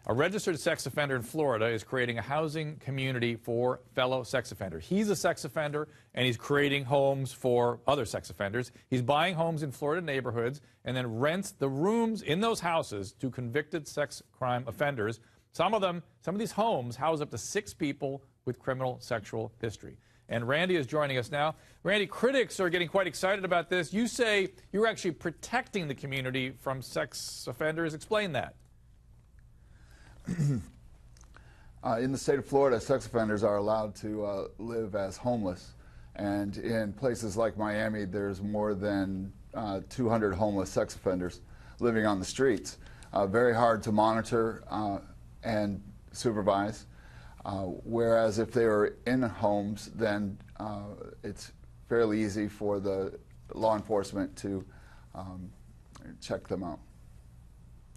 A registered sex offender in Florida is creating a housing community for fellow sex offenders. He's a sex offender, and he's creating homes for other sex offenders. He's buying homes in Florida neighborhoods and then rents the rooms in those houses to convicted sex crime offenders. Some of these homes house up to 6 people with criminal sexual history. And Randy is joining us now. Randy, critics are getting quite excited about this. You say you're actually protecting the community from sex offenders. Explain that. In the state of Florida, sex offenders are allowed to live as homeless. And in places like Miami, there's more than 200 homeless sex offenders living on the streets. Very hard to monitor and supervise. Whereas if they were in homes, then it's fairly easy for the law enforcement to check them out.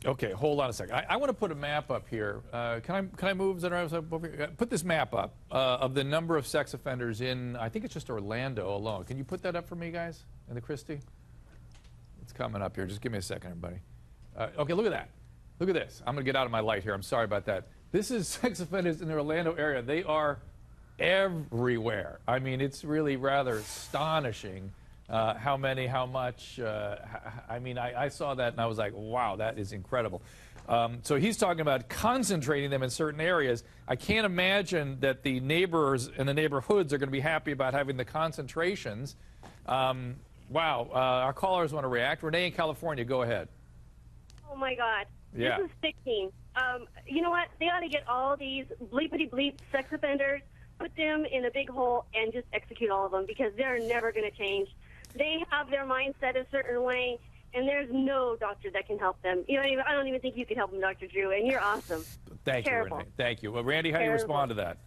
Okay, hold on a second. I want to put a map up here. Can I move? Is that right? Put this map up of the number of sex offenders in, I think it's just Orlando alone. Can you put that up for me, guys? And the Christie? It's coming up here. Just give me a second, everybody. Okay, look at that. Look at this. I'm going to get out of my light here. I'm sorry about that. This is sex offenders in the Orlando area. They are everywhere. I mean, it's really rather astonishing. How many, how much, I mean, I saw that and I was like, wow, that is incredible. So he's talking about concentrating them in certain areas. I can't imagine that the neighbors in the neighborhoods are going to be happy about having the concentrations. Wow, our callers want to react. Renee in California, go ahead. Oh my God, yeah. This is sickening. You know what, they ought to get all these bleepity-bleep sex offenders, put them in a big hole and just execute all of them because they're never going to change. They have their mindset a certain way, and there's no doctor that can help them. You know, I don't even think you can help them, Dr. Drew, and you're awesome. Thank you, Renee. Thank you. Well, Randy, how do you respond to that?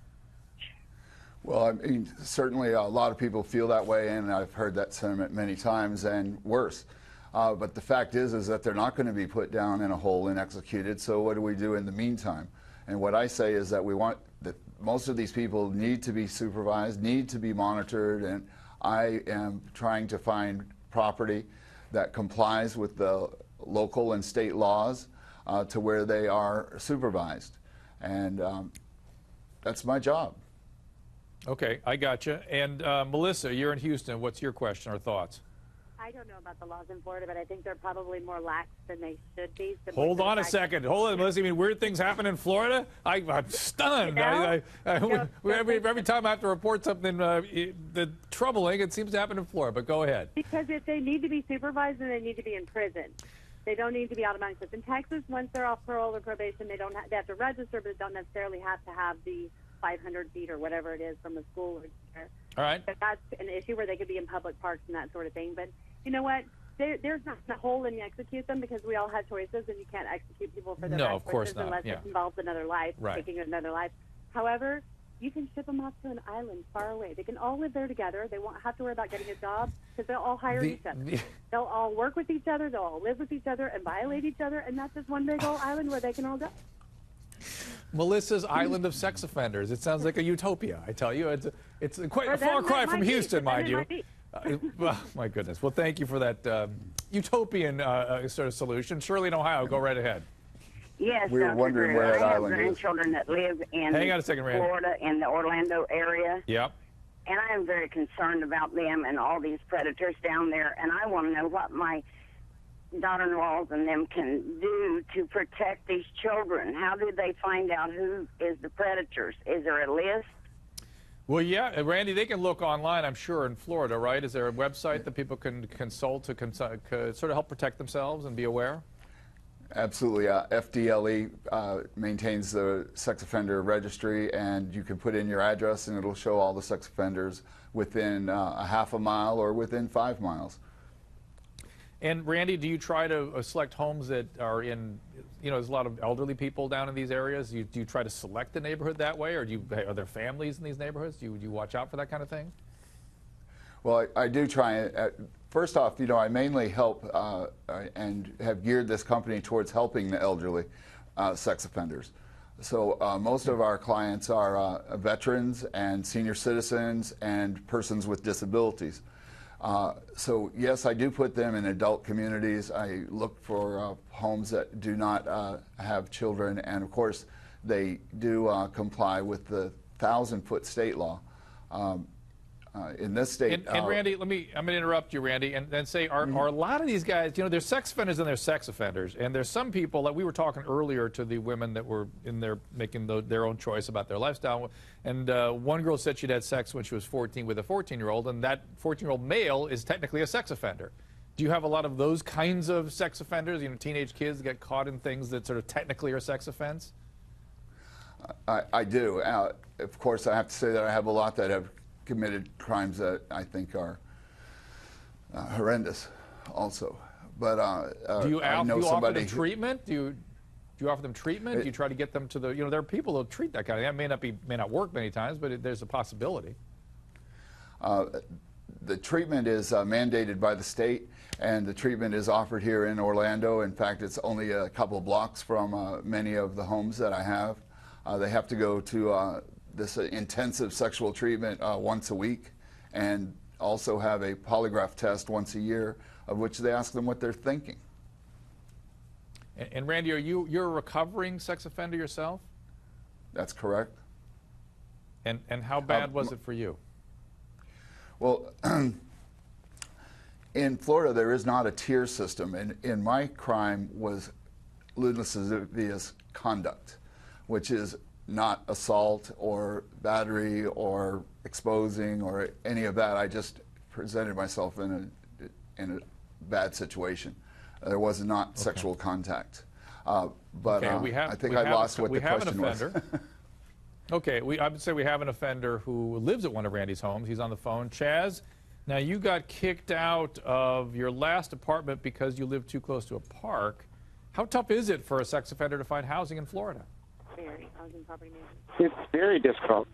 Well, I mean, certainly a lot of people feel that way, and I've heard that sentiment many times, and worse. But the fact is that they're not going to be put down in a hole and executed, so what do we do in the meantime? And what I say is that we want that most of these people need to be supervised, need to be monitored, and I am trying to find property that complies with the local and state laws to where they are supervised. And that's my job. Okay, I got you. And Melissa, you're in Houston. What's your question or thoughts? I don't know about the laws in Florida, but I think they're probably more lax than they should be. Hold on a second. Hold on, Melissa. I mean, weird things happen in Florida? I'm stunned. Every time I have to report something troubling, it seems to happen in Florida. But go ahead. Because if they need to be supervised, then they need to be in prison. They don't need to be automatically. In Texas, once they're off parole or probation, they have to register, but they don't necessarily have to have the 500 feet or whatever it is from the school or there. All right. But that's an issue where they could be in public parks and that sort of thing. But you know what? There's not a hole in you execute them because we all have choices, and you can't execute people for their no, of course not. unless it involves another life, right. taking another life. However, you can ship them off to an island far away. They can all live there together. They won't have to worry about getting a job because they'll all hire each other. They'll all work with each other. They'll all live with each other and violate each other, and that's just one big old island where they can all go. Melissa's island of sex offenders. It sounds like a utopia. I tell you, it's quite a far cry from Houston, mind you. Well, my goodness. Well, thank you for that utopian sort of solution. Shirley in Ohio, go right ahead. Yes, we were wondering where that island is. I have grandchildren that live in Hang on a second, Randy. Florida, in the Orlando area. Yep. And I am very concerned about them and all these predators down there. And I want to know what my daughter-in-laws and them can do to protect these children. How do they find out who is the predators? Is there a list? Well, yeah, Randy, they can look online, I'm sure, in Florida, right? Is there a website that people can consult to sort of help protect themselves and be aware? Absolutely. FDLE maintains the sex offender registry, and you can put in your address and it'll show all the sex offenders within a half a mile or within 5 miles. And Randy, do you try to select homes that are in, there's a lot of elderly people down in these areas? Do you try to select the neighborhood that way, or are there families in these neighborhoods? Do you watch out for that kind of thing? Well, I do try. First off, I mainly help and have geared this company towards helping the elderly sex offenders. So most of our clients are veterans and senior citizens and persons with disabilities. So yes, I do put them in adult communities. I look for homes that do not have children, and of course, they do comply with the 1,000-foot state law. In this state, and Randy, I'm going to interrupt you, Randy, and say, are a lot of these guys, you know, there's sex offenders and there's sex offenders, and there's some people that we were talking earlier to the women that were in there making their own choice about their lifestyle, and one girl said she'd had sex when she was 14 with a 14-year-old, and that 14-year-old male is technically a sex offender. Do you have a lot of those kinds of sex offenders, you know, teenage kids that get caught in things that sort of technically are sex offense? I do. Of course, I have to say that I have a lot that have committed crimes that I think are horrendous also. But do you I know offer them treatment? Do you offer them treatment? Do you try to get them to the, you know, there are people who treat that kind of thing. That may not work many times, but there's a possibility. The treatment is mandated by the state, and the treatment is offered here in Orlando. In fact, it's only a couple of blocks from many of the homes that I have. They have to go to this intensive sexual treatment once a week, and also have a polygraph test once a year, of which they ask them what they're thinking. And Randy, you're a recovering sex offender yourself? That's correct. And how bad was it for you? Well, in Florida, there is not a tier system, and in my crime was lascivious conduct, which is not assault or battery or exposing or any of that. I just presented myself in a bad situation. There was not sexual contact. But okay, I think I lost what the question was. Okay, I would say we have an offender who lives at one of Randy's homes. He's on the phone. Chaz, now you got kicked out of your last apartment because you lived too close to a park. How tough is it for a sex offender to find housing in Florida? Very. Housing property management. It's very difficult.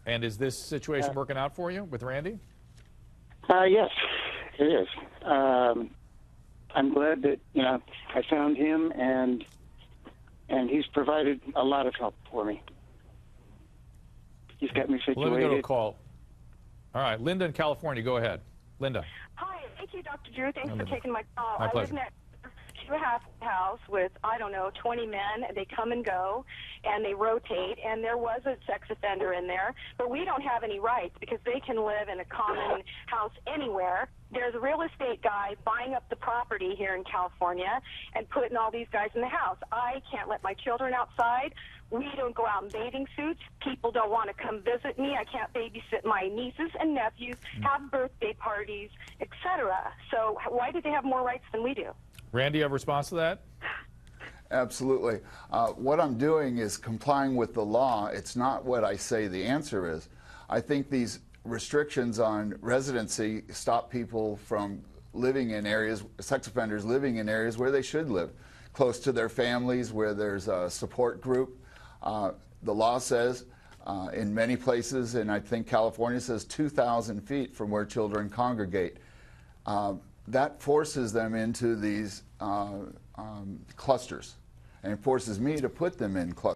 And is this situation working out for you with Randy? Yes, it is. I'm glad that, you know, I found him, and he's provided a lot of help for me. He's got me situated. Well, let me go to a call. All right, Linda in California, go ahead. Linda. Hi, thank you, Dr. Drew. Thanks for Linda. taking my call. My I pleasure. live next to a half house with, I don't know, 20 men. They come and go, and they rotate, and there was a sex offender in there, but we don't have any rights because they can live in a common house anywhere. There's a real estate guy buying up the property here in California and putting all these guys in the house. I can't let my children outside. We don't go out in bathing suits. People don't want to come visit me. I can't babysit my nieces and nephews, have birthday parties, etc. So why do they have more rights than we do? Randy, you have a response to that? Absolutely. What I'm doing is complying with the law. It's not what I say the answer is. I think these restrictions on residency stop people from living in areas, sex offenders living in areas where they should live, close to their families, where there's a support group. The law says in many places, and I think California says 2,000 feet from where children congregate. That forces them into these clusters, and it forces me to put them in clusters.